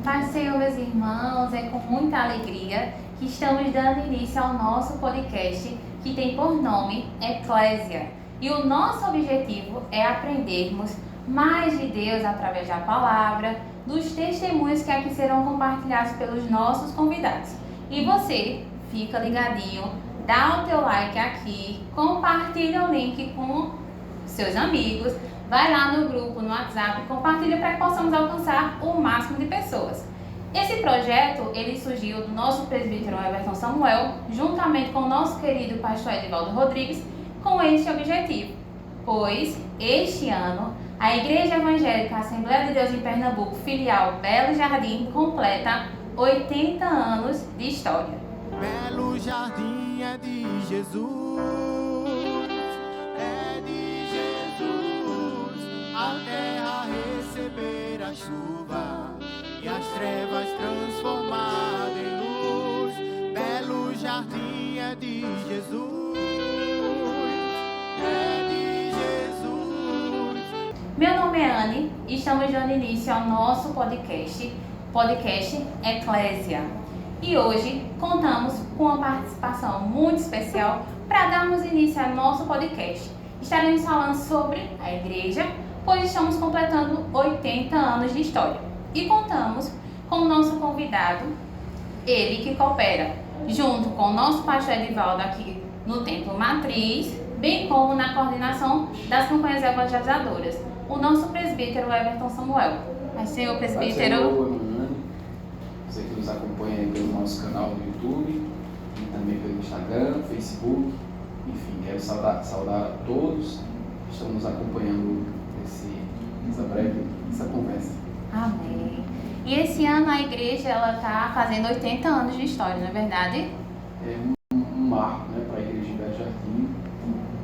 Paz do Senhor, meus irmãos, é com muita alegria que estamos dando início ao nosso podcast que tem por nome Eclésia. E o nosso objetivo é aprendermos mais de Deus através da palavra, dos testemunhos que aqui serão compartilhados pelos nossos convidados. E você, fica ligadinho, dá o teu like aqui, compartilha o link com seus amigos, vai lá no grupo, no WhatsApp, compartilha para que possamos alcançar o máximo de pessoas. Esse projeto, ele surgiu do nosso presbítero Everton Samuel, juntamente com o nosso querido pastor Edivaldo Rodrigues, com este objetivo. Pois, este ano, a Igreja Evangélica Assembleia de Deus em Pernambuco, filial Belo Jardim, completa 80 anos de história. Belo Jardim é de Jesus. A terra receber a chuva e as trevas transformadas em luz. Belo jardim é de Jesus, é de Jesus. Meu nome é Anne e estamos dando início ao nosso podcast Eclésia. E hoje contamos com uma participação muito especial para darmos início ao nosso podcast. Estaremos falando sobre a igreja, pois estamos completando 80 anos de história. E contamos com o nosso convidado, ele que coopera junto com o nosso pastor Edivaldo aqui no Templo Matriz, bem como na coordenação das campanhas evangelizadoras, o nosso presbítero Everton Samuel. Mas, senhor presbítero... Você que nos acompanha pelo nosso canal no YouTube e também pelo Instagram, Facebook, enfim, quero saudar a todos que estão nos acompanhando essa conversa. Amém. E esse ano a igreja está fazendo 80 anos de história, não é verdade? É um marco, né, para a igreja em Belo Jardim.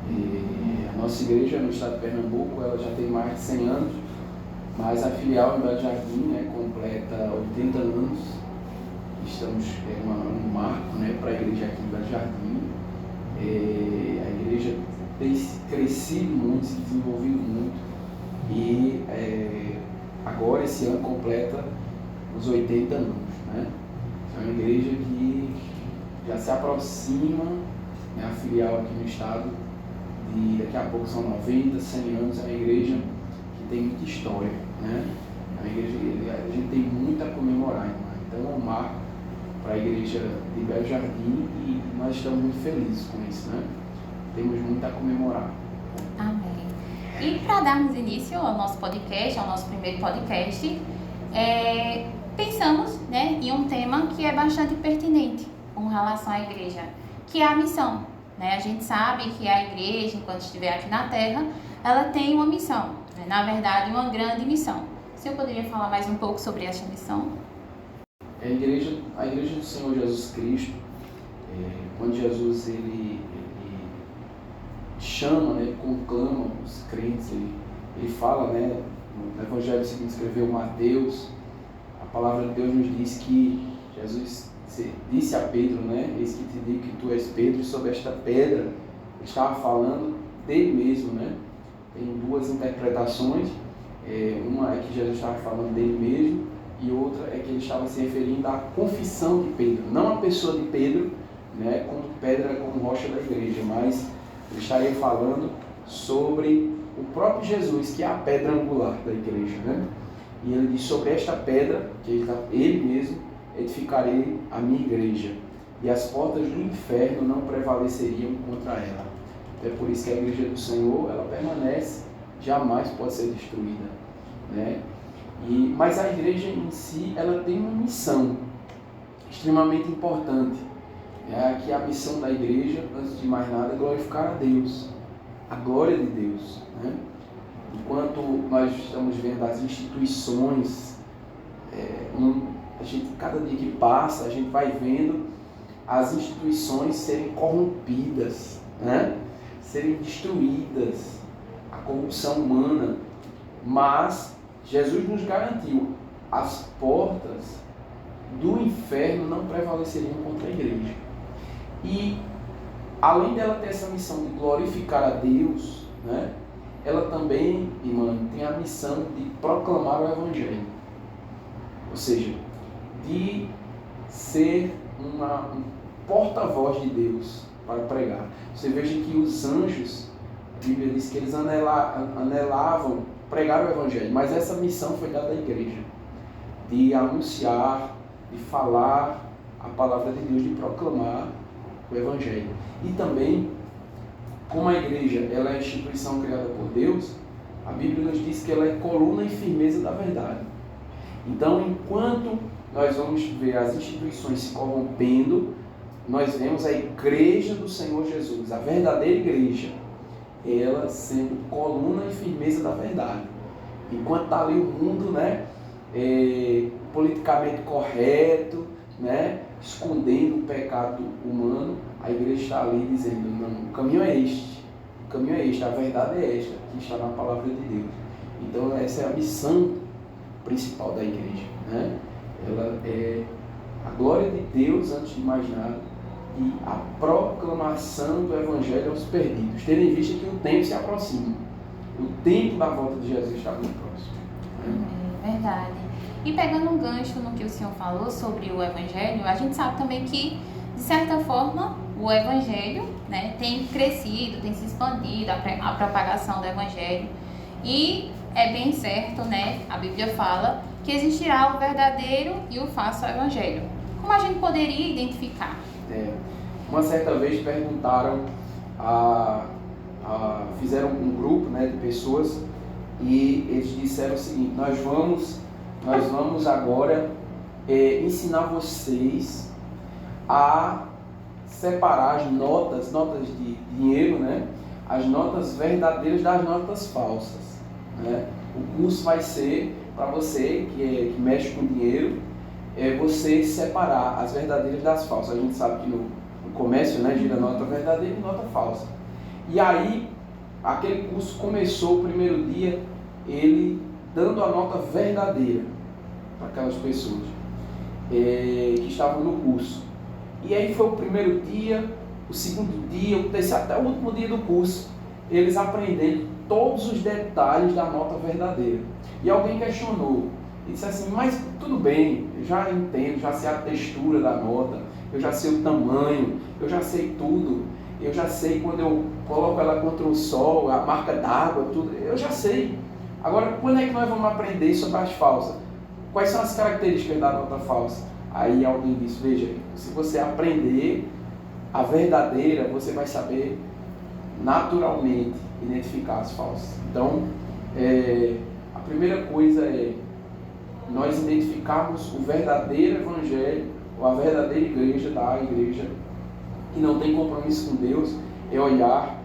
E a nossa igreja no estado de Pernambuco ela já tem mais de 100 anos, mas a filial em Belo Jardim, né, completa 80 anos. Estamos um marco, né, para a igreja aqui em Belo Jardim. A igreja tem crescido muito, se desenvolvido muito. E agora esse ano completa os 80 anos, né? É uma igreja que já se aproxima, né, a filial aqui no estado, e daqui a pouco são 90, 100 anos. É uma igreja que tem muita história, né? É uma igreja que a gente tem muito a comemorar, irmã. Então é um marco para a igreja de Belo Jardim e nós estamos muito felizes com isso, né? Temos muito a comemorar. Amém. E para darmos início ao nosso podcast, ao nosso primeiro podcast, pensamos, né, em um tema que é bastante pertinente com relação à igreja, que é a missão. Né? A gente sabe que a igreja, enquanto estiver aqui na Terra, ela tem uma missão, né? Na verdade, uma grande missão. O senhor poderia falar mais um pouco sobre essa missão? A igreja do Senhor Jesus Cristo, quando Jesus ele chama, né, conclama os crentes, ele fala, né, no Evangelho segundo escreveu Mateus, a palavra de Deus nos diz que Jesus disse a Pedro, né, eis que te digo que tu és Pedro, e sobre esta pedra ele estava falando dele mesmo, né? Tem duas interpretações, uma é que Jesus estava falando dele mesmo, e outra é que ele estava se referindo à confissão de Pedro, não a pessoa de Pedro, né, como pedra, como rocha da igreja, mas ele estaria falando sobre o próprio Jesus, que é a pedra angular da igreja, né? E ele diz: sobre esta pedra, que ele mesmo, edificarei a minha igreja, e as portas do inferno não prevaleceriam contra ela. É por isso que a igreja do Senhor, ela permanece, jamais pode ser destruída, né? Mas a igreja em si, ela tem uma missão extremamente importante. Que a missão da igreja, antes de mais nada, é glorificar a Deus, a glória de Deus, né? Enquanto nós estamos vendo as instituições, a gente, cada dia que passa, a gente vai vendo as instituições serem corrompidas, né? Serem destruídas, a corrupção humana, mas Jesus nos garantiu: as portas do inferno não prevaleceriam contra a igreja. E além dela ter essa missão de glorificar a Deus, né, ela também, irmã, tem a missão de proclamar o Evangelho. O ou seja, de ser um porta-voz de Deus para pregar. Você veja que os anjos, a Bíblia diz que eles anelavam pregar o Evangelho, mas essa missão foi dada à igreja, de anunciar, de falar a palavra de Deus, de proclamar o Evangelho. E também, como a igreja ela é a instituição criada por Deus, a Bíblia nos diz que ela é coluna e firmeza da verdade. Então, enquanto nós vamos ver as instituições se corrompendo, nós vemos a igreja do Senhor Jesus, a verdadeira igreja, ela sendo coluna e firmeza da verdade. Enquanto está ali o mundo, né, politicamente correto, né, escondendo o pecado humano, a igreja está ali dizendo, não, o caminho é este, a verdade é esta, que está na palavra de Deus. Então essa é a missão principal da igreja, né? Ela é a glória de Deus antes de mais nada e a proclamação do Evangelho aos perdidos, tendo em vista que o tempo se aproxima, o tempo da volta de Jesus está muito próximo, né? É verdade. E pegando um gancho no que o senhor falou sobre o Evangelho, a gente sabe também que, de certa forma, o Evangelho, né, tem crescido, tem se expandido, a propagação do Evangelho. E é bem certo, né, a Bíblia fala que existirá o verdadeiro e o falso Evangelho. Como a gente poderia identificar? Uma certa vez perguntaram, fizeram um grupo, né, de pessoas e eles disseram o seguinte: nós vamos agora ensinar vocês a separar as notas de dinheiro, né, as notas verdadeiras das notas falsas, né? O curso vai ser para você que mexe com dinheiro, você separar as verdadeiras das falsas. A gente sabe que no comércio, né, gira nota verdadeira e nota falsa. E aí, aquele curso começou o primeiro dia, ele dando a nota verdadeira para aquelas pessoas que estavam no curso. E aí foi o primeiro dia, o segundo dia, o terceiro, até o último dia do curso, eles aprendendo todos os detalhes da nota verdadeira. E alguém questionou e disse assim: mas tudo bem, eu já entendo, já sei a textura da nota, eu já sei o tamanho, eu já sei tudo, eu já sei quando eu coloco ela contra o sol, a marca d'água, tudo, eu já sei. Agora, quando é que nós vamos aprender sobre as falsas? Quais são as características da nota falsa? Aí alguém disse: veja, se você aprender a verdadeira, você vai saber naturalmente identificar as falsas. Então, a primeira coisa é nós identificarmos o verdadeiro evangelho, ou a verdadeira igreja, da igreja que não tem compromisso com Deus, é olhar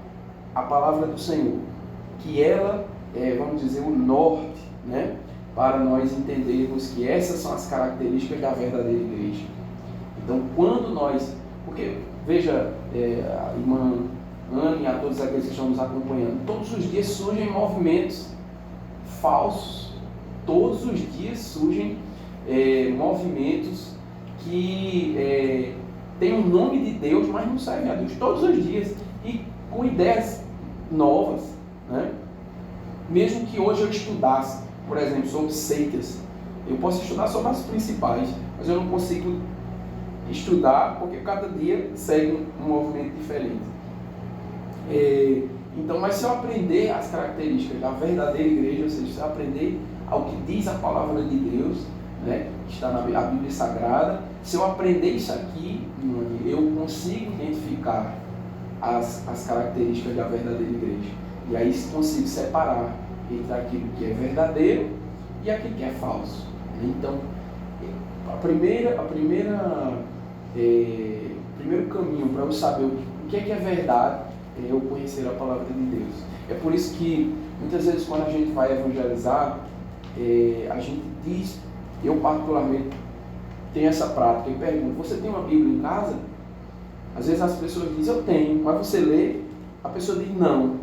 a palavra do Senhor, que ela é, vamos dizer, o norte, né, para nós entendermos que essas são as características da verdadeira igreja. Então, quando nós, porque veja, a irmã Ana e a todos aqueles que estão nos acompanhando, todos os dias surgem movimentos falsos, todos os dias surgem movimentos que têm o nome de Deus, mas não servem a Deus, todos os dias, e com ideias novas, né? Mesmo que hoje eu estudasse, por exemplo, sobre seitas, eu posso estudar sobre as principais, mas eu não consigo estudar porque cada dia segue um movimento diferente. Então, mas se eu aprender as características da verdadeira igreja, ou seja, se eu aprender ao que diz a palavra de Deus, né, que está na Bíblia Sagrada, se eu aprender isso aqui, eu consigo identificar as características da verdadeira igreja. E aí consigo separar entre aquilo que é verdadeiro e aquilo que é falso. Então, o primeiro caminho para eu saber o que é verdade é eu conhecer a palavra de Deus. É por isso que muitas vezes quando a gente vai evangelizar, a gente diz, eu particularmente tenho essa prática, eu pergunto: você tem uma Bíblia em casa? Às vezes as pessoas dizem: eu tenho, mas você lê? A pessoa diz: não.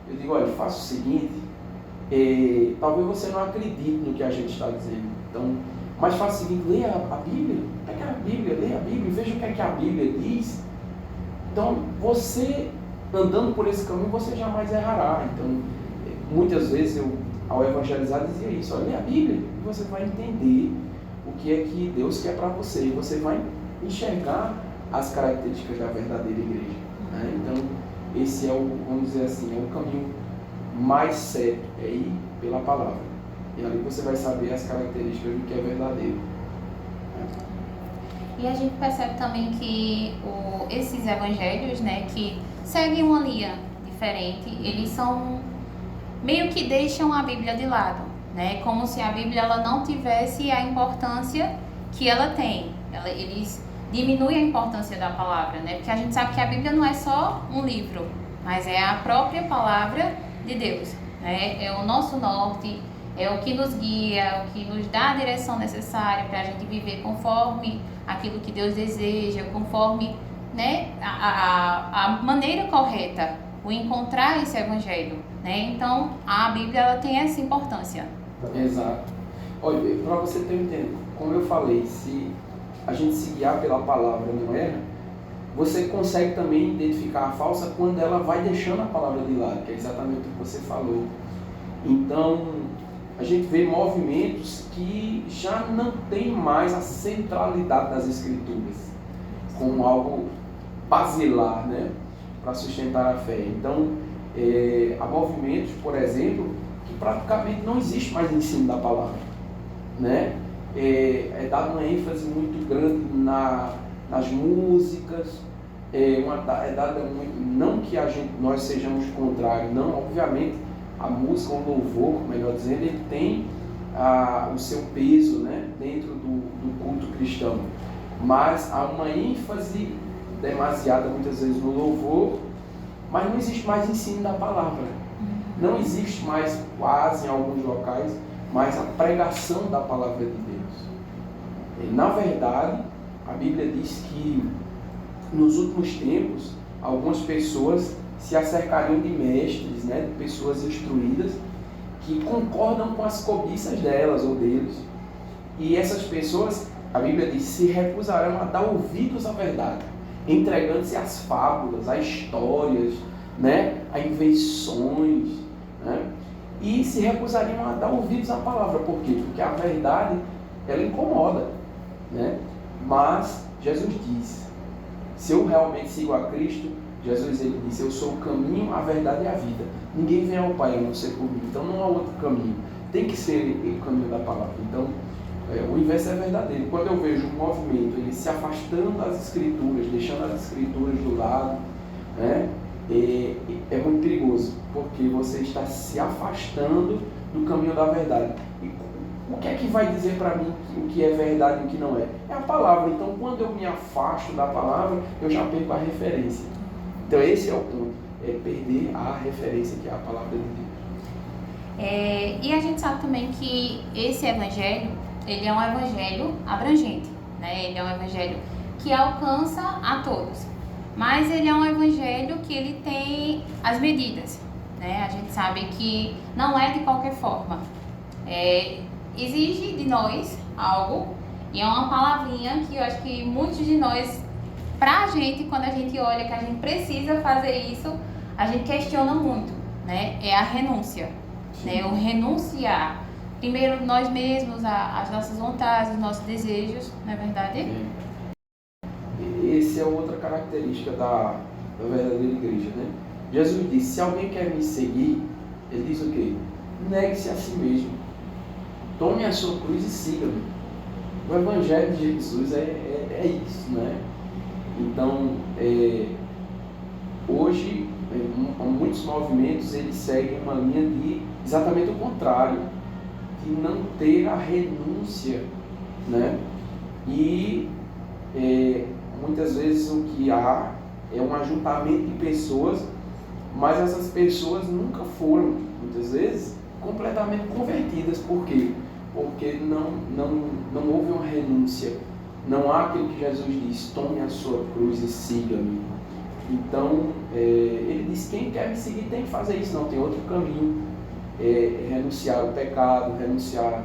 Eu digo: olha, faça o seguinte, talvez você não acredite no que a gente está dizendo, então, mas faça o seguinte: leia a Bíblia, pega a Bíblia, leia a Bíblia, veja o que é que a Bíblia diz. Então, você andando por esse caminho, você jamais errará. Então, muitas vezes eu, ao evangelizar, dizia isso: olha, leia a Bíblia e você vai entender que é que Deus quer para você, e você vai enxergar as características da verdadeira igreja, né? Então, esse é o, vamos dizer assim, é o caminho mais certo, é ir pela palavra. E ali você vai saber as características do que é verdadeiro. E a gente percebe também que esses evangelhos, né, que seguem uma linha diferente, eles são meio que deixam a Bíblia de lado, né? Como se a Bíblia ela não tivesse a importância que ela tem. Eles diminuem a importância da palavra, né? Porque a gente sabe que a Bíblia não é só um livro, mas é a própria palavra de Deus, né? É o nosso norte, é o que nos guia, é o que nos dá a direção necessária para a gente viver conforme aquilo que Deus deseja, conforme, né, a maneira correta, o encontrar esse evangelho, né? Então, a Bíblia ela tem essa importância. Exato. Olha, para você ter um entendimento, como eu falei, se a gente se guiar pela palavra não erra, você consegue também identificar a falsa quando ela vai deixando a palavra de lado, que é exatamente o que você falou. Então, a gente vê movimentos que já não tem mais a centralidade das Escrituras como algo basilar, né, para sustentar a fé. Então, há movimentos, por exemplo, que praticamente não existe mais ensino da palavra, né? É dado uma ênfase muito grande nas músicas, dada muito, não que nós sejamos contrários, não, obviamente a música, o louvor, melhor dizendo, ele tem o seu peso, né, dentro do culto cristão, mas há uma ênfase demasiada muitas vezes no louvor, mas não existe mais ensino da palavra, não existe mais quase em alguns locais mais a pregação da palavra de Deus. Na verdade, a Bíblia diz que nos últimos tempos algumas pessoas se acercariam de mestres, né, de pessoas instruídas que concordam com as cobiças delas ou deles, e essas pessoas, a Bíblia diz, se recusarão a dar ouvidos à verdade, entregando-se às fábulas, a histórias, né, a invenções, né, e se recusariam a dar ouvidos à palavra. Por quê? Porque a verdade, ela incomoda, né? Mas Jesus diz, se eu realmente sigo a Cristo, Jesus ele disse, eu sou o caminho, a verdade e a vida. Ninguém vem ao Pai a não ser por mim. Então não há outro caminho. Tem que ser o caminho da palavra. Então, o inverso é verdadeiro. Quando eu vejo um movimento, ele se afastando das Escrituras, deixando as Escrituras do lado, né, é muito perigoso, porque você está se afastando do caminho da verdade. E o que é que vai dizer para mim o que é verdade e o que não é? É a palavra. Então, quando eu me afasto da palavra, eu já perco a referência. Então, esse é o ponto, é perder a referência que é a palavra de Deus. E a gente sabe também que esse evangelho, ele é um evangelho abrangente, né? Ele é um evangelho que alcança a todos. Mas ele é um evangelho que ele tem as medidas, né? A gente sabe que não é de qualquer forma. Exige de nós algo, e é uma palavrinha que eu acho que muitos de nós, pra gente, quando a gente olha que a gente precisa fazer isso, a gente questiona muito, né? É a renúncia, né? O renunciar. Primeiro nós mesmos, as nossas vontades, os nossos desejos, não é verdade? Essa é outra característica da verdadeira igreja, né? Jesus disse, se alguém quer me seguir, ele diz o quê? Negue-se a si mesmo. Tome a sua cruz e siga-me. O Evangelho de Jesus é isso, né? Então, hoje, muitos movimentos, eles seguem uma linha de exatamente o contrário, de não ter a renúncia, né? E muitas vezes o que há é um ajuntamento de pessoas, mas essas pessoas nunca foram, muitas vezes, completamente convertidas. Por quê? Porque não houve uma renúncia. Não há aquilo que Jesus diz, tome a sua cruz e siga-me. Então, ele diz, quem quer me seguir tem que fazer isso, não tem outro caminho. Renunciar ao pecado, renunciar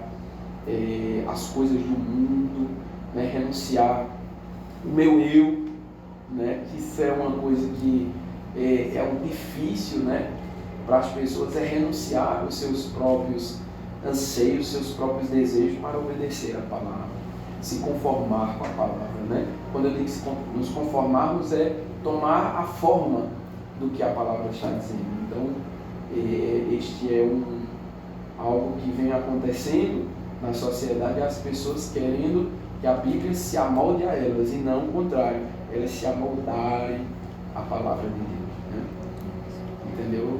às coisas do mundo, né? Renunciar o meu eu, né? Isso é uma coisa que é um difícil, né, para as pessoas, renunciar os seus próprios anseios, seus próprios desejos para obedecer a palavra. se conformar com a palavra, né? Quando eu digo nos conformarmos, é tomar a forma do que a palavra está dizendo. Então, este é algo que vem acontecendo na sociedade, as pessoas querendo que a Bíblia se amolde a elas, e não o contrário, elas se amoldarem à palavra de Deus, né? Entendeu?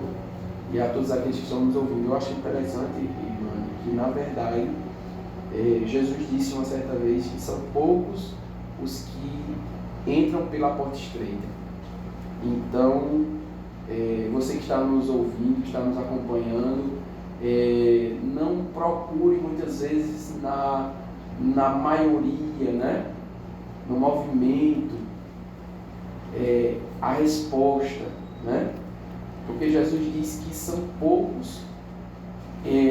E a todos aqueles que estão nos ouvindo, eu acho interessante, irmão, que na verdade Jesus disse uma certa vez que são poucos os que entram pela porta estreita. Então, você que está nos ouvindo, que está nos acompanhando, não procure muitas vezes na maioria, né? No movimento, a resposta, né? Porque Jesus diz que são poucos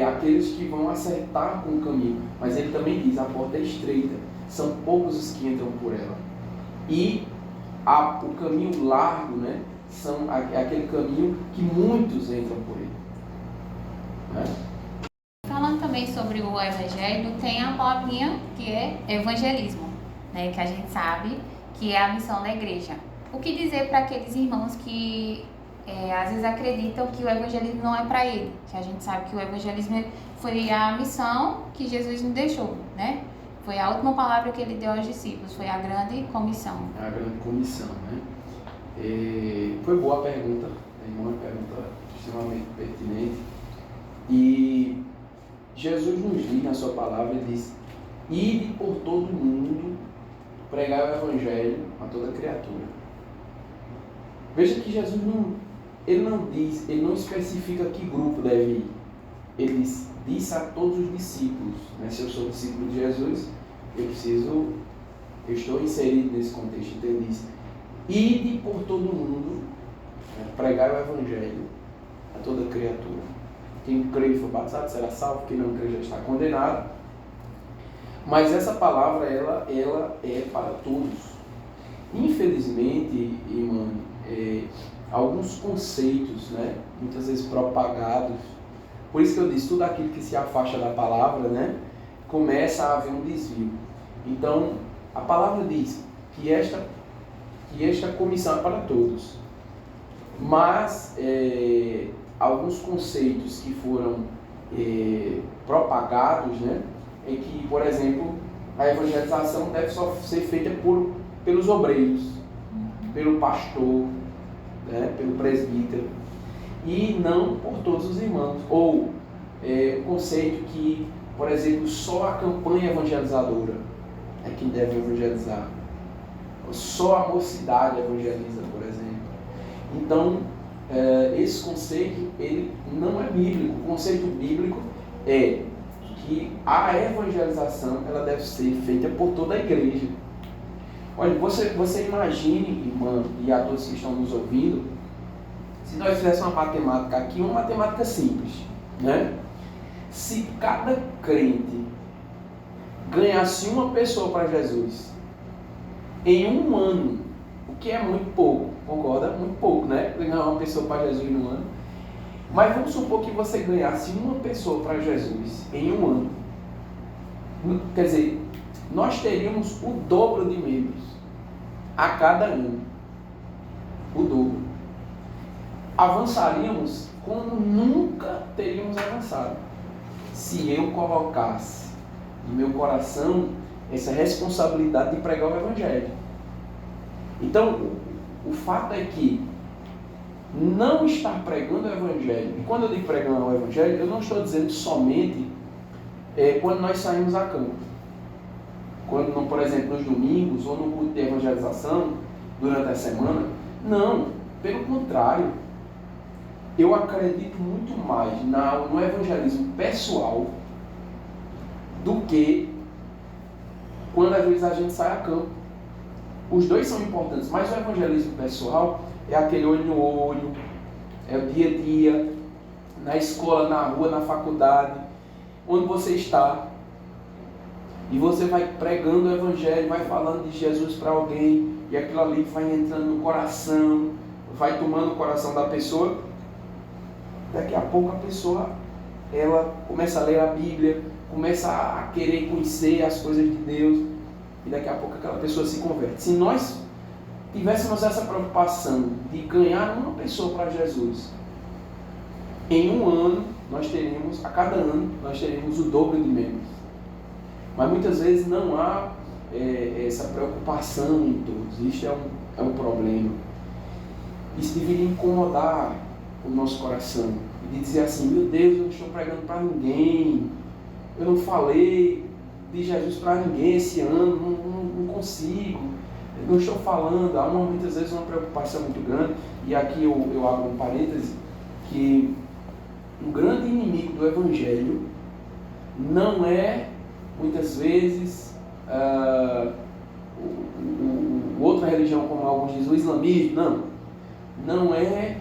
aqueles que vão acertar com o caminho, mas ele também diz, a porta é estreita, são poucos os que entram por ela, e o caminho largo, né, é aquele caminho que muitos entram por ele, né? Falando também sobre o evangelho, tem a palavrinha que é evangelismo, né, que a gente sabe que é a missão da igreja. O que dizer para aqueles irmãos que às vezes acreditam que o evangelismo não é para ele, que a gente sabe que o evangelismo foi a missão que Jesus nos deixou, né? Foi a última palavra que ele deu aos discípulos, foi a grande comissão. A grande comissão, né? Foi boa a pergunta, uma pergunta extremamente pertinente. E Jesus nos diz na sua palavra, ele diz, ide por todo mundo, pregar o evangelho a toda criatura. Veja que Jesus ele não especifica que grupo deve ir. Ele disse a todos os discípulos, né? Se eu sou discípulo de Jesus, eu estou inserido nesse contexto. Então ele diz, ide por todo mundo, né? Pregar o evangelho a toda criatura. Quem crê e for batizado será salvo, quem não crê já está condenado. Mas essa palavra, ela é para todos. Infelizmente, irmão, alguns conceitos, né, muitas vezes propagados, por isso que eu disse, tudo aquilo que se afasta da palavra, né, começa a haver um desvio. Então, a palavra diz que esta comissão é para todos, mas alguns conceitos que foram propagados, né, é que, por exemplo, a evangelização deve só ser feita pelos obreiros, pelo pastor, né, pelo presbítero, e não por todos os irmãos. Ou o conceito que, por exemplo, só a campanha evangelizadora é quem deve evangelizar. Ou só a mocidade evangeliza, por exemplo. Então, esse conceito ele não é bíblico. O conceito bíblico é que a evangelização ela deve ser feita por toda a igreja. Olha, você imagine, irmã, e a todos que estão nos ouvindo, se nós fizéssemos uma matemática aqui, uma matemática simples, né? Se cada crente ganhasse uma pessoa para Jesus em um ano, o que é muito pouco, concorda? Muito pouco, né? Ganhar uma pessoa para Jesus em um ano. Mas vamos supor que você ganhasse uma pessoa para Jesus em um ano. Quer dizer, nós teríamos o dobro de membros a cada ano. O dobro. Avançaríamos como nunca teríamos avançado se eu colocasse no meu coração essa responsabilidade de pregar o Evangelho. Então, o fato é que não estar pregando o Evangelho, e quando eu digo pregando o Evangelho, eu não estou dizendo somente quando nós saímos a campo. Quando, por exemplo, nos domingos ou no culto de evangelização, durante a semana. Não, pelo contrário. Eu acredito muito mais no evangelismo pessoal do que quando às vezes a gente sai a campo. Os dois são importantes, mas o evangelismo pessoal é aquele olho no olho, é o dia a dia, na escola, na rua, na faculdade, onde você está. E você vai pregando o evangelho, vai falando de Jesus para alguém, e aquilo ali vai entrando no coração, vai tomando o coração da pessoa. Daqui a pouco a pessoa, ela começa a ler a Bíblia, começa a querer conhecer as coisas de Deus. pouco aquela pessoa se converte. Se nós tivéssemos essa preocupação de ganhar uma pessoa para Jesus, em um ano, a cada ano, nós teríamos o dobro de membros. Mas muitas vezes não há essa preocupação em todos. Isso é um problema. Isso deveria incomodar o nosso coração. De dizer assim, meu Deus, eu não estou pregando para ninguém. Eu não falei de Jesus para ninguém esse ano. Não consigo. Eu não estou falando. Há muitas vezes uma preocupação muito grande. E aqui eu abro um parêntese, que o grande inimigo do Evangelho não é, muitas vezes, outra religião, como alguns dizem, o islamismo. Não é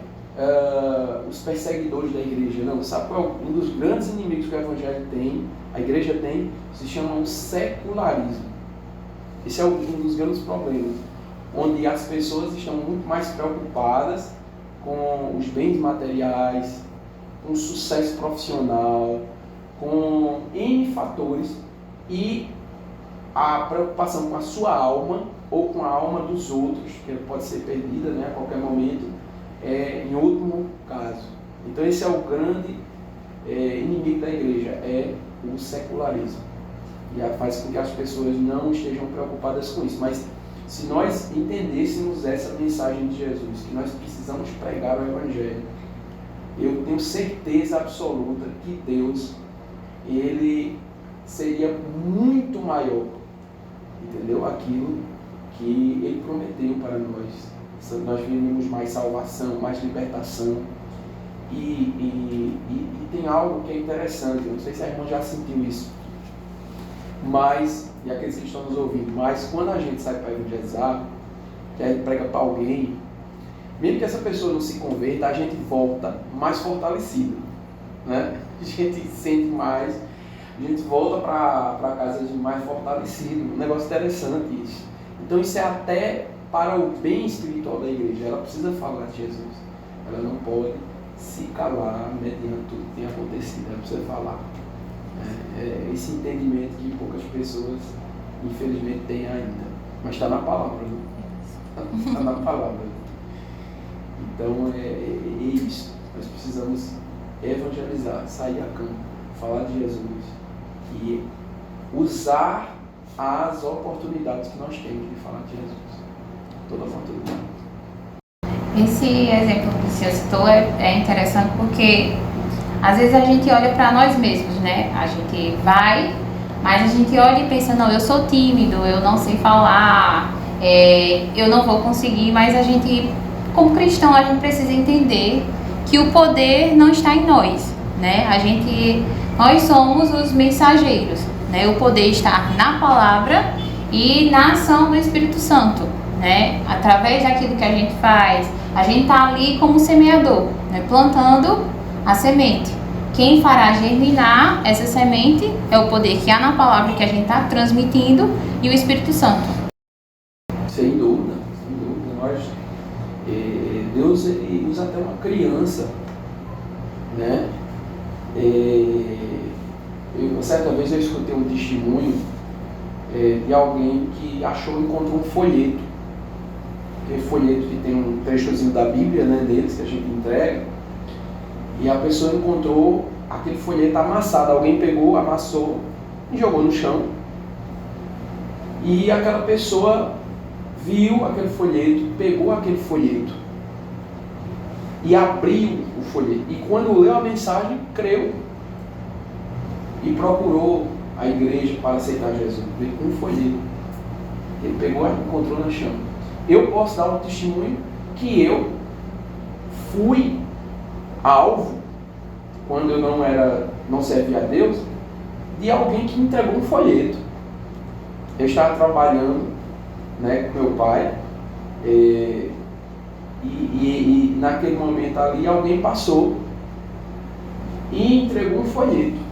os perseguidores da igreja, não. Sabe qual é um dos grandes inimigos que o Evangelho tem, a igreja tem? Se chama o secularismo. Esse é um dos grandes problemas, onde as pessoas estão muito mais preocupadas com os bens materiais, com o sucesso profissional, com N fatores, e a preocupação com a sua alma ou com a alma dos outros, que pode ser perdida, né, a qualquer momento, em último caso. Então esse é o grande inimigo da igreja, é o secularismo. E faz com que as pessoas não estejam preocupadas com isso. Mas se nós entendêssemos essa mensagem de Jesus, que nós precisamos pregar o Evangelho, eu tenho certeza absoluta que Deus, Ele seria muito maior, entendeu? Aquilo que Ele prometeu para nós. Nós veríamos mais salvação, mais libertação. E tem algo que é interessante, eu não sei se a irmã já sentiu isso, mas, e aqueles que estão nos ouvindo, mas quando a gente sai para evangelizar, que a gente prega para alguém, mesmo que essa pessoa não se converta, a gente volta mais fortalecido, né? A gente sente mais, a gente volta para casa mais fortalecido. Um negócio interessante isso. Então isso é até para o bem espiritual da igreja. Ela precisa falar de Jesus. Ela não pode se calar mediante tudo que tem acontecido. Ela precisa falar. Esse entendimento que poucas pessoas, infelizmente, têm ainda. Mas está na palavra, né? Está na palavra. Então é isso. Nós precisamos evangelizar, sair a campo, falar de Jesus e usar as oportunidades que nós temos de falar de Jesus. Toda oportunidade. Esse exemplo que o senhor citou é interessante porque às vezes a gente olha para nós mesmos, né? A gente vai, mas a gente olha e pensa, não, eu sou tímido, eu não sei falar, eu não vou conseguir, mas a gente, como cristão, a gente precisa entender que o poder não está em nós, né? Nós somos os mensageiros, né? O poder está na palavra e na ação do Espírito Santo, né? Através daquilo que a gente faz, a gente está ali como semeador, né? Plantando a semente. Quem fará germinar essa semente é o poder que há na palavra que a gente está transmitindo e o Espírito Santo. Sem dúvida, sem dúvida. Deus, ele usa até uma criança, né? Certa vez eu escutei um testemunho de alguém que encontrou um folheto. Aquele folheto que tem um trechozinho da Bíblia, né, deles, que a gente entrega. E a pessoa encontrou aquele folheto amassado. Alguém pegou, amassou e jogou no chão. E aquela pessoa viu aquele folheto, pegou aquele folheto e abriu o folheto. E quando leu a mensagem, creu. E procurou a igreja para aceitar Jesus. Veio com um folheto. Ele pegou e encontrou no chão. Eu posso dar um testemunho que eu fui alvo, quando eu não servia a Deus, de alguém que me entregou um folheto. Eu estava trabalhando, né, com meu pai, e naquele momento ali alguém passou e entregou um folheto.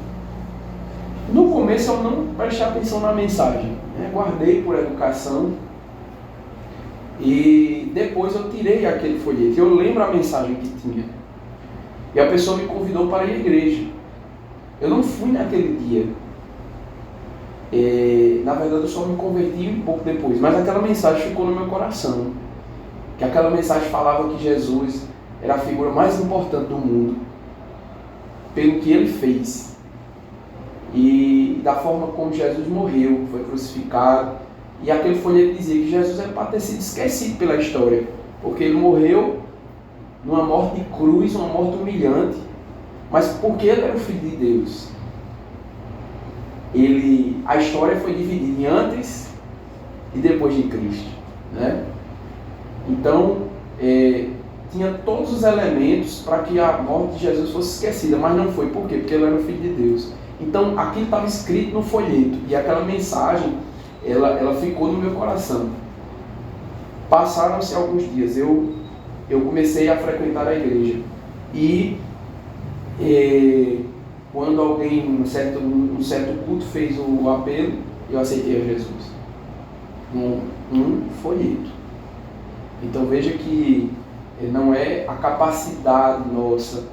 No começo eu não prestei atenção na mensagem, né, guardei por educação, e depois eu tirei aquele folheto. Eu lembro a mensagem que tinha. E a pessoa me convidou para ir à igreja. Eu não fui naquele dia. Na verdade eu só me converti um pouco depois, mas aquela mensagem ficou no meu coração, que aquela mensagem falava que Jesus era a figura mais importante do mundo, pelo que ele fez, e da forma como Jesus morreu, foi crucificado, e aquele folheto dizia que Jesus era para ter sido esquecido pela história, porque ele morreu numa morte de cruz, uma morte humilhante, mas porque ele era o Filho de Deus. A história foi dividida em antes e depois de Cristo, né? Então, tinha todos os elementos para que a morte de Jesus fosse esquecida, mas não foi. Por quê? Porque ele era o Filho de Deus. Então, aquilo estava escrito no folheto, e aquela mensagem, ela ficou no meu coração. Passaram-se alguns dias, eu comecei a frequentar a igreja, e quando alguém, um certo culto fez o apelo, eu aceitei a Jesus. Um folheto. Então veja que não é a capacidade nossa,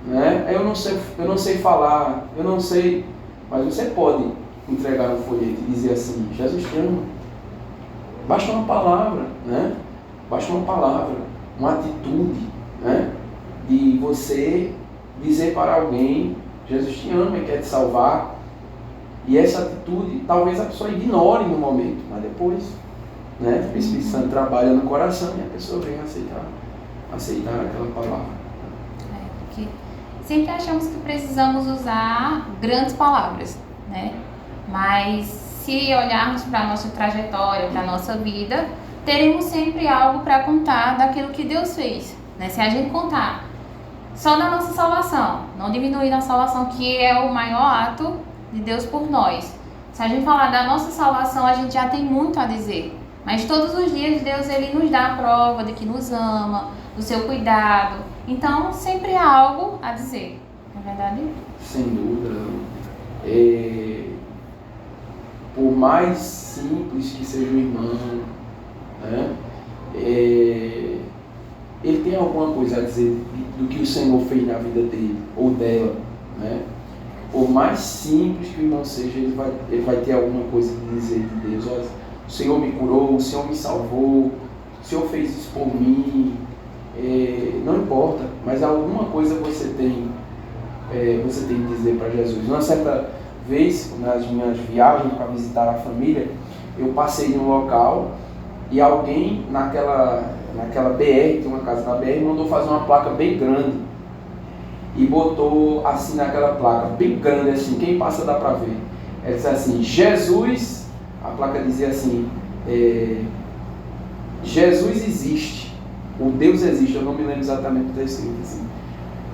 né? Eu não sei falar, eu não sei, mas você pode entregar um folheto e dizer assim: Jesus te ama. Basta uma palavra, né? Basta uma palavra, uma atitude, né? De você dizer para alguém: Jesus te ama e quer te salvar. E essa atitude, talvez a pessoa ignore no momento, mas depois, né, o Espírito Santo trabalha no coração e a pessoa vem aceitar aquela palavra. Porque sempre achamos que precisamos usar grandes palavras, né? Mas se olharmos para a nossa trajetória, para a nossa vida, teremos sempre algo para contar daquilo que Deus fez, né? Se a gente contar só da nossa salvação, não diminuir na salvação, que é o maior ato de Deus por nós. Se a gente falar da nossa salvação, a gente já tem muito a dizer. Mas todos os dias Deus ele nos dá a prova de que nos ama, do seu cuidado. Então sempre há algo a dizer, não é verdade? Sem dúvida. Por mais simples que seja o irmão, né? Ele tem alguma coisa a dizer do que o Senhor fez na vida dele ou dela, né? Por mais simples que o irmão seja, ele vai ter alguma coisa a dizer de Deus. Olha, o Senhor me curou, o Senhor me salvou, o Senhor fez isso por mim. Não importa, mas alguma coisa você tem que dizer para Jesus. Uma certa vez, nas minhas viagens para visitar a família, eu passei num local e alguém naquela BR, tem uma casa na BR, mandou fazer uma placa bem grande e botou assim naquela placa, bem grande assim, quem passa dá para ver. Ela disse assim: Jesus, a placa dizia assim, Jesus existe, o Deus existe, eu não me lembro exatamente o que está escrito assim.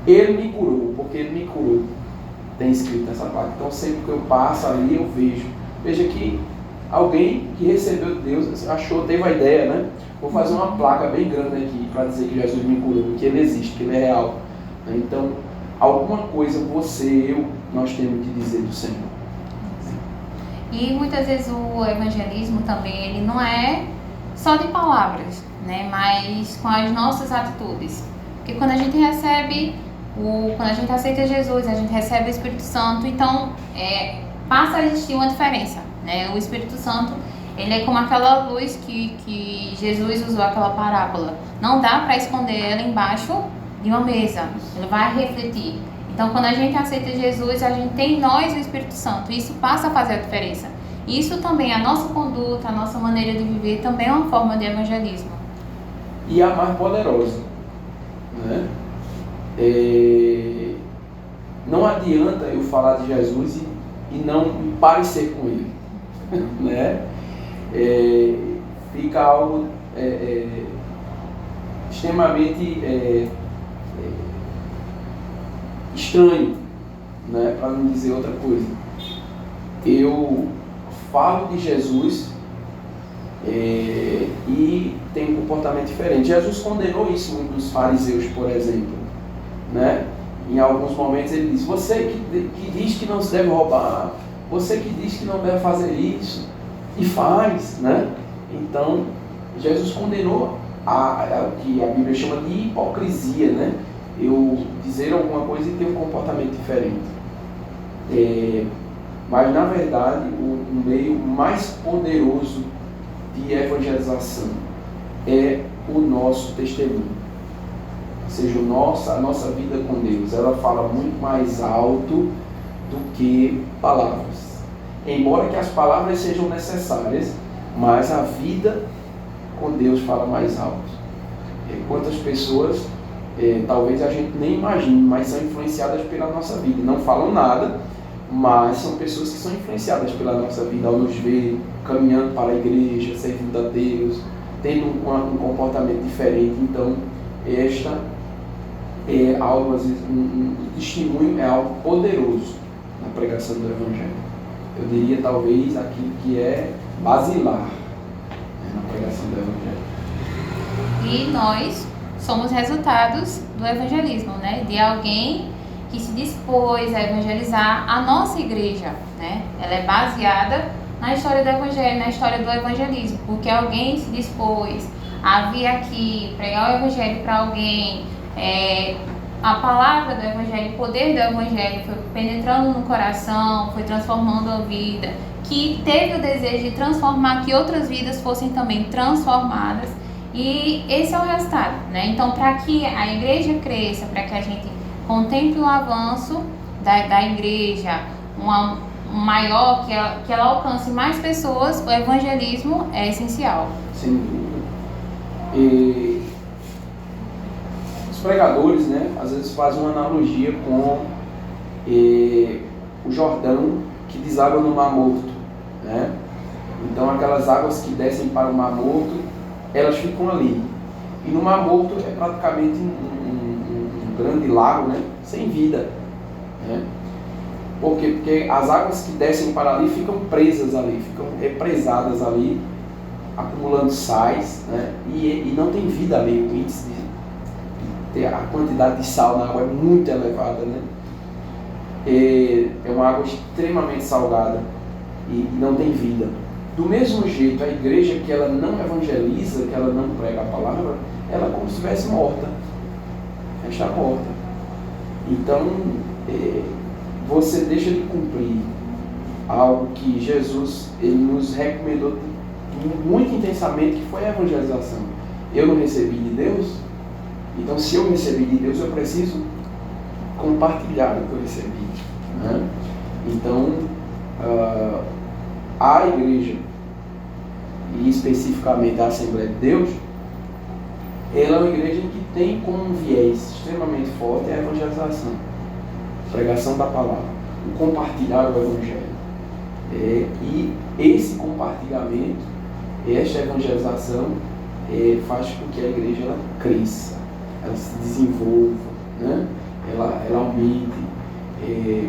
Ele me curou, porque ele me curou, tem escrito nessa placa. Então sempre que eu passo ali eu veja que alguém que recebeu de Deus teve a ideia, né? Vou fazer uma placa bem grande aqui para dizer que Jesus me curou, que ele existe, que ele é real. Então, alguma coisa nós temos que dizer do Senhor. E muitas vezes o evangelismo também, ele não é só de palavras, né? Mas com as nossas atitudes. Porque quando a gente aceita Jesus, a gente recebe o Espírito Santo, então passa a existir uma diferença, né? O Espírito Santo, ele é como aquela luz que Jesus usou, aquela parábola. Não dá para esconder ela embaixo de uma mesa, ele vai refletir. Então, quando a gente aceita Jesus, a gente tem em nós o Espírito Santo. Isso passa a fazer a diferença. Isso também, a nossa conduta, a nossa maneira de viver, também é uma forma de evangelismo. E a mais poderosa, né? Não adianta eu falar de Jesus e não me parecer com ele, né? Fica algo extremamente estranho, né? Para não dizer outra coisa. Eu falo de Jesus e tenho um comportamento diferente. Jesus condenou isso muito dos fariseus, por exemplo, né? Em alguns momentos ele diz: você que diz que não se deve roubar, você que diz que não deve fazer isso e faz, né? Então Jesus condenou o que a Bíblia chama de hipocrisia, né? Eu dizer alguma coisa e ter um comportamento diferente. Mas, na verdade, o meio mais poderoso de evangelização é o nosso testemunho. Ou seja, a nossa vida com Deus, ela fala muito mais alto do que palavras. Embora que as palavras sejam necessárias, mas a vida com Deus fala mais alto. Quantas pessoas, talvez a gente nem imagine, mas são influenciadas pela nossa vida. Não falam nada, mas são pessoas que são influenciadas pela nossa vida ao nos ver caminhando para a igreja, servindo a Deus, tendo um comportamento diferente. Então, esta é algo, às vezes, um testemunho é algo poderoso na pregação do Evangelho. Eu diria, talvez, aquilo que é basilar, né, na pregação do Evangelho. E nós somos resultados do evangelismo, né? De alguém que se dispôs a evangelizar a nossa igreja, né? Ela é baseada na história do evangelho, na história do evangelismo, porque alguém se dispôs a vir aqui, pregar o evangelho para alguém, a palavra do evangelho, o poder do evangelho foi penetrando no coração, foi transformando a vida, que teve o desejo de transformar, que outras vidas fossem também transformadas. E esse é o resultado, né? Então, para que a igreja cresça, para que a gente contemple o avanço da igreja, maior, que ela alcance mais pessoas, o evangelismo é essencial. Sem dúvida. E os pregadores, né, às vezes fazem uma analogia com o Jordão que deságua no Mar Morto, né? Então, aquelas águas que descem para o Mar Morto, elas ficam ali. E no Mar Morto é praticamente um grande lago, né, sem vida, né? Por quê? Porque as águas que descem para ali ficam presas ali, ficam represadas ali, acumulando sais, né? E não tem vida ali. O índice a quantidade de sal na água é muito elevada, né? É uma água extremamente salgada e não tem vida. Do mesmo jeito, a igreja que ela não evangeliza, que ela não prega a palavra, ela é como se estivesse morta. Ela está morta. Então, você deixa de cumprir algo que Jesus ele nos recomendou muito intensamente, que foi a evangelização. Eu não recebi de Deus, então se eu recebi de Deus, eu preciso compartilhar o que eu recebi, né? Então, a igreja, e especificamente a Assembleia de Deus, ela é uma igreja que tem como um viés extremamente forte a evangelização, a pregação da palavra, o compartilhar o evangelho. E esse compartilhamento, esta evangelização, faz com que a igreja ela cresça, ela se desenvolva, né? ela aumente.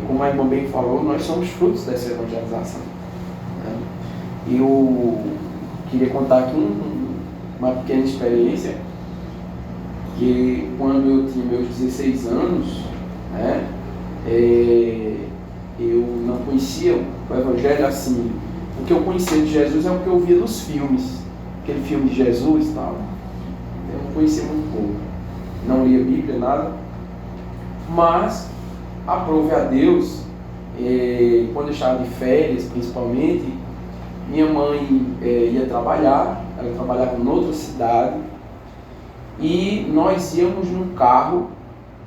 Como a irmã bem falou, nós somos frutos dessa evangelização, né? Eu queria contar aqui uma pequena experiência, que quando eu tinha meus 16 anos, né, eu não conhecia o evangelho assim. O que eu conhecia de Jesus é o que eu via nos filmes, aquele filme de Jesus e tal. Eu não conhecia muito pouco, não lia Bíblia, nada, mas aprove a Deus, quando eu estava de férias principalmente, minha mãe ia trabalhar, ela trabalhava em outra cidade, e nós íamos num carro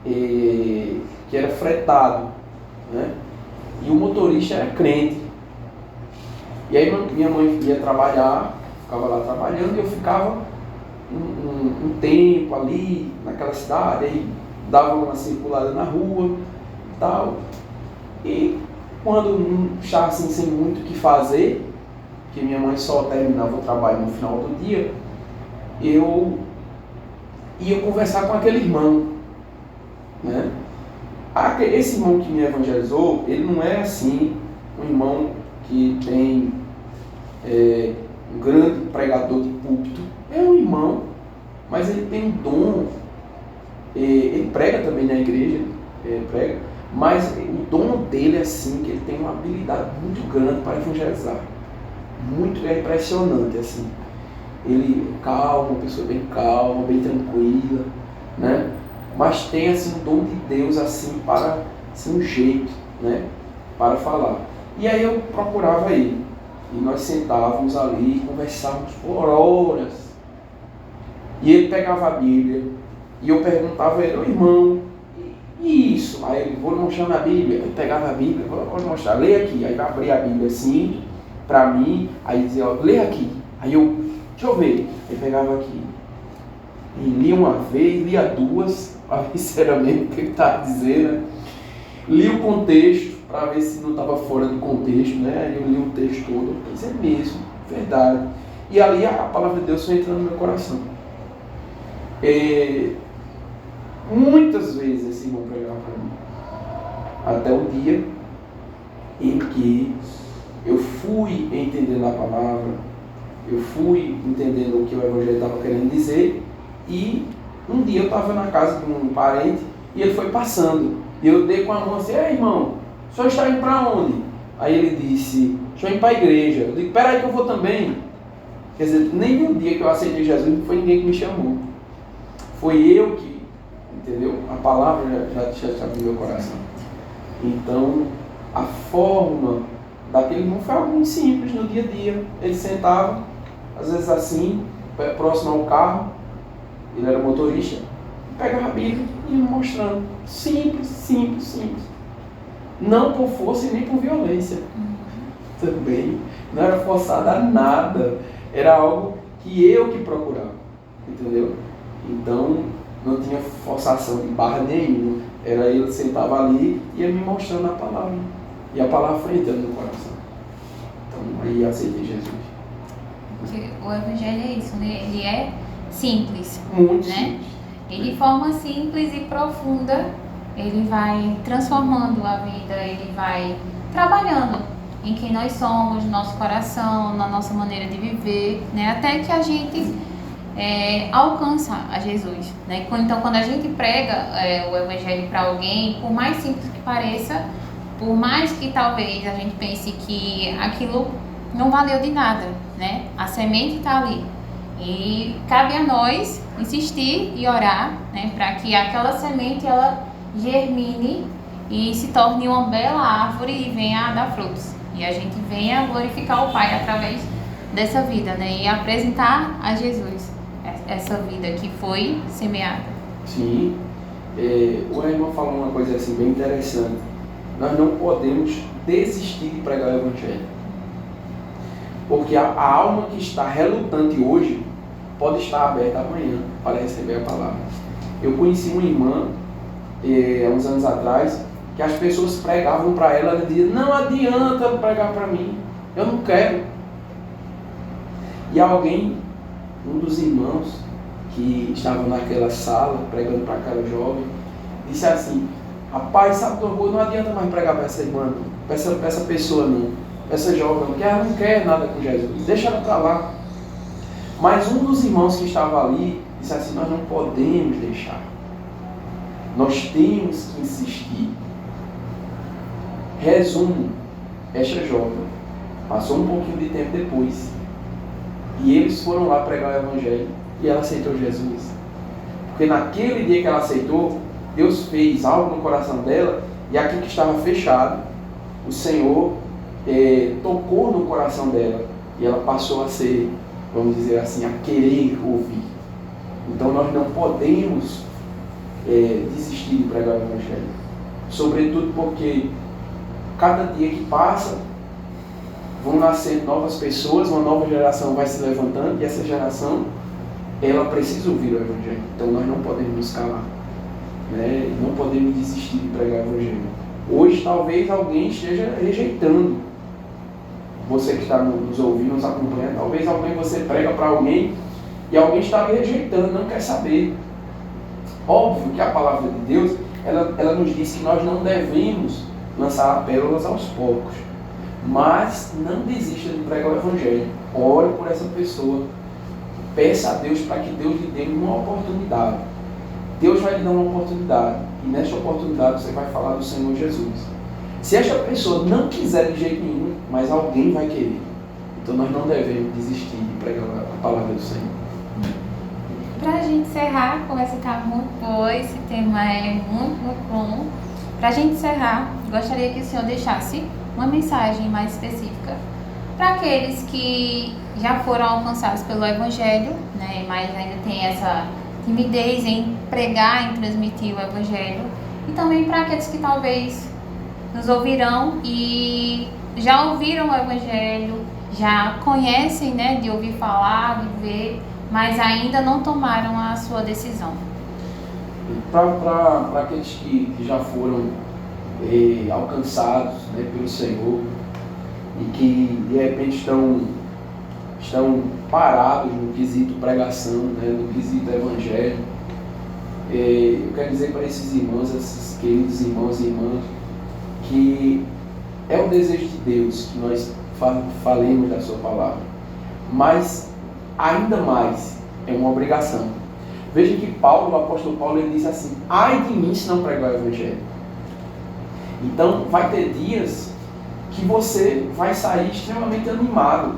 que era fretado, né? E o motorista era crente. E aí minha mãe ia trabalhar, ficava lá trabalhando, e eu ficava um tempo ali naquela cidade, aí dava uma circulada na rua e tal. E quando não estava assim, sem muito o que fazer, que minha mãe só terminava o trabalho no final do dia, eu ia conversar com aquele irmão, né? Esse irmão que me evangelizou, ele não é assim um irmão que tem um grande pregador de púlpito. É um irmão, mas ele tem um dom. Ele prega também na igreja, prega, mas o dom dele é assim, que ele tem uma habilidade muito grande para evangelizar. Muito impressionante, assim. Ele é calmo, uma pessoa bem calma, bem tranquila, né? Mas tem assim um dom de Deus assim para assim, um jeito, né, para falar. E aí eu procurava ele. E nós sentávamos ali e conversávamos por horas. E ele pegava a Bíblia. E eu perguntava a ele, ô irmão, e isso? Aí ele, vou mostrar na Bíblia. Ele pegava a Bíblia, vou mostrar, leia aqui. Aí vai abrir a Bíblia assim, pra mim. Aí dizia, ó, leia aqui. Aí eu, deixa eu ver. Aí pegava aqui. E lia uma vez, lia duas, para ver se era mesmo o que ele estava dizendo, né? Li o contexto, para ver se não estava fora do contexto, né? Aí eu li o texto todo, mas é mesmo, verdade. E ali a palavra de Deus foi entrando no meu coração. Muitas vezes esse irmão pregava para mim. Até o dia em que eu fui entendendo a palavra, eu fui entendendo o que o Evangelho estava querendo dizer, e um dia eu estava na casa de um parente e ele foi passando. E eu dei com a mão assim, irmão, o senhor está indo para onde? Aí ele disse, estou indo para a igreja. Eu digo, peraí que eu vou também. Quer dizer, nem no dia que eu aceitei Jesus, não foi ninguém que me chamou. Foi eu que, entendeu? A palavra já abriu meu coração. Então, a forma daquele irmão foi algo muito simples no dia a dia. Ele sentava, às vezes assim, próximo ao carro, ele era motorista, pegava a Bíblia e ia me mostrando. Simples, simples, simples. Não por força e nem por violência. Também. Não era forçado a nada. Era algo que eu que procurava. Entendeu? Então, não tinha forçação de barra nenhuma. Era ele que sentava ali e ia me mostrando a palavra. E a palavra foi entrando no coração. Então, aí aceitei Jesus. Porque o Evangelho é isso, né? Ele é simples. Muito né? simples. Ele, de forma simples e profunda, ele vai transformando a vida, ele vai trabalhando em quem nós somos, no nosso coração, na nossa maneira de viver, né? Até que a gente alcança a Jesus, né? Então, quando a gente prega o Evangelho para alguém, por mais simples que pareça, por mais que talvez a gente pense que aquilo não valeu de nada, né? A semente está ali. E cabe a nós insistir e orar, né, para que aquela semente ela germine e se torne uma bela árvore e venha a dar frutos. E a gente venha glorificar o Pai através dessa vida, né, e apresentar a Jesus essa vida que foi semeada. Sim. O irmão falou uma coisa assim bem interessante. Nós não podemos desistir de pregar o Evangelho. Porque a alma que está relutante hoje pode estar aberta amanhã para receber a palavra. Eu conheci uma irmã, há uns anos atrás, que as pessoas pregavam para ela, ela dizia, não adianta pregar para mim, eu não quero. E alguém, um dos irmãos que estavam naquela sala, pregando para aquela jovem, disse assim, rapaz, sabe do orgulho, não adianta mais pregar para essa irmã, para essa pessoa não, para essa jovem, porque ela não quer nada com Jesus, deixa ela para lá. Mas um dos irmãos que estava ali disse assim, nós não podemos deixar. Nós temos que insistir. Resumo, esta jovem passou um pouquinho de tempo depois e eles foram lá pregar o Evangelho e ela aceitou Jesus. Porque naquele dia que ela aceitou, Deus fez algo no coração dela e aquilo que estava fechado, o Senhor tocou no coração dela e ela passou a ser, vamos dizer assim, a querer ouvir. Então nós não podemos desistir de pregar o Evangelho. Sobretudo porque cada dia que passa, vão nascer novas pessoas, uma nova geração vai se levantando e essa geração, ela precisa ouvir o Evangelho. Então nós não podemos nos calar, né? Não podemos desistir de pregar o Evangelho. Hoje talvez alguém esteja rejeitando. Você que está nos ouvindo, nos acompanhando, talvez alguém você prega para alguém e alguém está rejeitando, não quer saber. Óbvio que a palavra de Deus, ela nos diz que nós não devemos lançar pérolas aos poucos, mas não desista de pregar o Evangelho. Ore por essa pessoa, peça a Deus para que Deus lhe dê uma oportunidade. Deus vai lhe dar uma oportunidade e nessa oportunidade você vai falar do Senhor Jesus. Se esta pessoa não quiser de jeito nenhum, mas alguém vai querer, então nós não devemos desistir de pregar a palavra do Senhor. Para a gente encerrar, a conversa está muito boa, esse tema é muito, muito bom. Para a gente encerrar, gostaria que o senhor deixasse uma mensagem mais específica para aqueles que já foram alcançados pelo Evangelho, né, mas ainda tem essa timidez em pregar, em transmitir o Evangelho, e também para aqueles que talvez nos ouvirão e já ouviram o Evangelho, já conhecem, né, de ouvir falar, de ver, mas ainda não tomaram a sua decisão. Para aqueles que já foram alcançados, né, pelo Senhor e que de repente estão parados no quesito pregação, né, no quesito evangelho, eu quero dizer para esses irmãos, esses queridos irmãos e irmãs, que é o desejo de Deus que nós falemos da sua palavra, mas ainda mais é uma obrigação. Veja que Paulo, o apóstolo Paulo, ele diz assim: ai de mim se não pregar o evangelho. Então vai ter dias que você vai sair extremamente animado,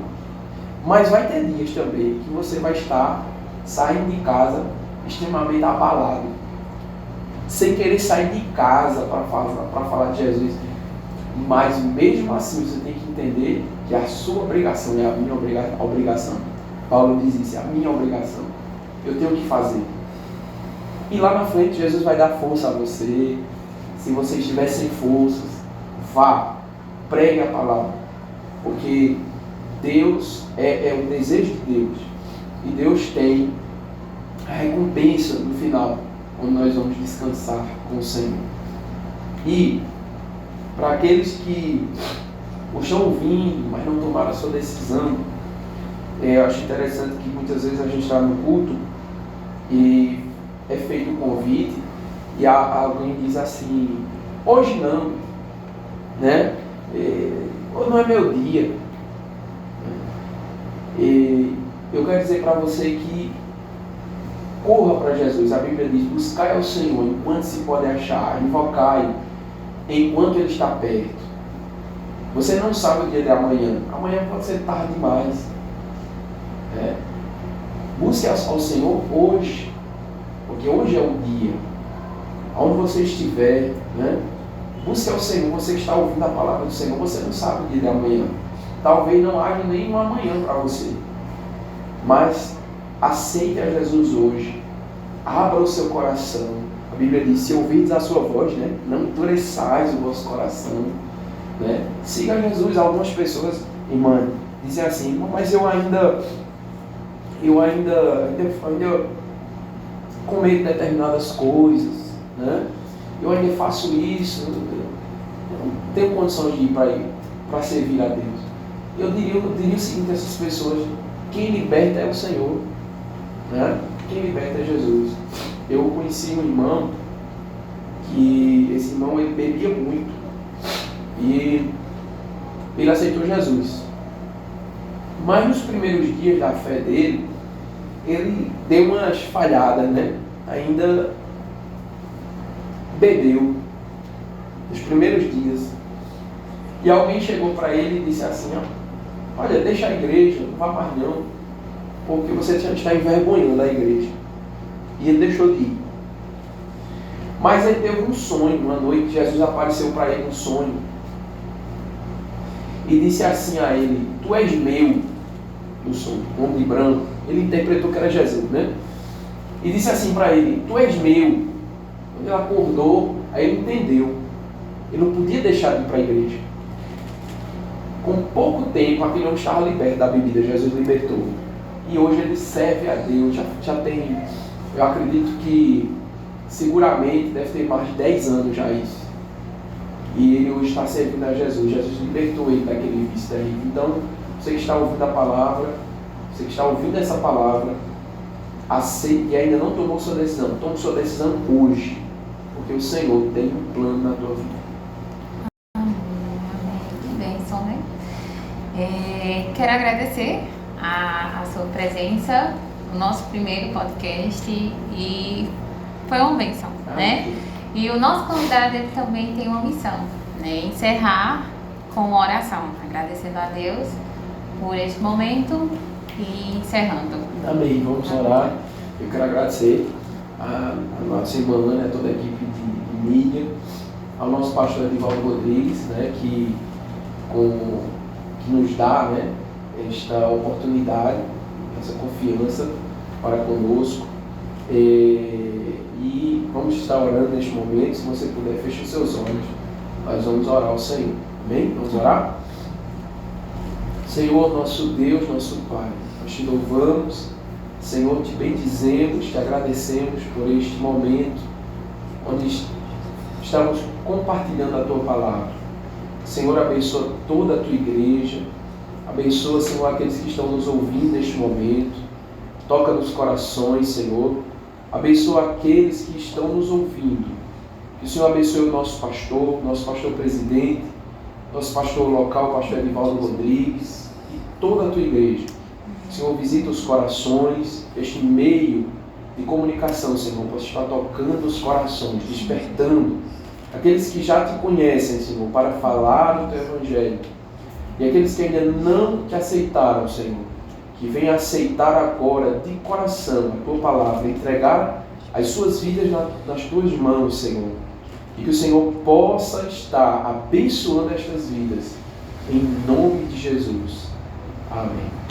mas vai ter dias também que você vai estar saindo de casa extremamente abalado, sem querer sair de casa para falar de Jesus. Mas mesmo assim você tem que entender que a sua obrigação é a minha obrigação. Paulo diz isso: é a minha obrigação. Eu tenho que fazer. E lá na frente Jesus vai dar força a você. Se você estiver sem forças, vá, pregue a palavra. Porque Deus é o desejo de Deus. E Deus tem a recompensa no final, quando nós vamos descansar com o Senhor. E para aqueles que estão ouvindo, mas não tomaram a sua decisão, eu acho interessante que muitas vezes a gente está no culto e é feito um convite e alguém diz assim: hoje não, né? Hoje não é meu dia. E eu quero dizer para você que corra para Jesus. A Bíblia diz: buscai ao Senhor enquanto se pode achar, invocai enquanto Ele está perto. Você não sabe o dia de amanhã. Amanhã pode ser tarde demais. Busque ao Senhor hoje, porque hoje é o dia. Onde você estiver, né? Busque ao Senhor. Você está ouvindo a palavra do Senhor, você não sabe o dia de amanhã. Talvez não haja nenhum amanhã para você. Mas aceite a Jesus hoje. Abra o seu coração. A Bíblia diz: se ouvirdes a sua voz, né, não endureçais o vosso coração. Né? Siga Jesus. Algumas pessoas, irmã, dizem assim: mas eu ainda cometo determinadas coisas, né? Eu ainda faço isso, eu não tenho condições de ir para servir a Deus. Eu diria o seguinte a essas pessoas: quem liberta é o Senhor, né? Quem liberta é Jesus. Eu conheci um irmão que esse irmão ele bebia muito e ele aceitou Jesus. Mas nos primeiros dias da fé dele, ele deu umas falhadas, né? Ainda bebeu nos primeiros dias. E alguém chegou para ele e disse assim: olha, deixa a igreja, não vá mais não, porque você está envergonhando a igreja. E ele deixou de ir. Mas ele teve um sonho. Uma noite Jesus apareceu para ele um sonho e disse assim a ele: tu és meu. No sonho, um homem branco. Ele interpretou que era Jesus, né? E disse assim para ele: tu és meu. Quando ele acordou, aí ele entendeu. Ele não podia deixar de ir para a igreja. Com pouco tempo, aquele homem estava liberto da bebida. Jesus libertou. E hoje ele serve a Deus. Já tem, eu acredito que seguramente deve ter mais de 10 anos já isso. E ele hoje está servindo a Jesus. Jesus libertou ele daquele vício terrível. Então, você que está ouvindo a palavra, você que está ouvindo essa palavra, aceite e ainda não tomou sua decisão. Tome sua decisão hoje, porque o Senhor tem um plano na tua vida. Amém. Que bênção, né? Quero agradecer a sua presença no nosso primeiro podcast e foi uma bênção, né? E o nosso convidado ele também tem uma missão, né? Encerrar com uma oração, agradecendo a Deus por este momento e encerrando. Amém. Vamos orar. Eu quero agradecer a nossa irmã Ana, toda a equipe de mídia, ao nosso pastor Edivaldo Rodrigues, né, que que nos dá, né, esta oportunidade, essa confiança para conosco. E vamos estar orando neste momento. Se você puder, feche os seus olhos. Nós vamos orar ao Senhor. Amém? Vamos orar? Senhor, nosso Deus, nosso Pai, nós te louvamos, Senhor, te bendizemos, te agradecemos por este momento onde estamos compartilhando a Tua Palavra. Senhor, abençoa toda a Tua igreja, abençoa, Senhor, aqueles que estão nos ouvindo neste momento, toca nos corações, Senhor, abençoa aqueles que estão nos ouvindo, que o Senhor abençoe o nosso pastor presidente, nosso pastor local, pastor Edivaldo Rodrigues, e toda a Tua igreja. Senhor, visita os corações, este meio de comunicação, Senhor, possa estar tocando os corações, despertando aqueles que já Te conhecem, Senhor, para falar o Teu Evangelho, e aqueles que ainda não Te aceitaram, Senhor, que venham aceitar agora de coração a Tua Palavra, entregar as suas vidas nas Tuas mãos, Senhor, e que o Senhor possa estar abençoando estas vidas, em nome de Jesus. Amém.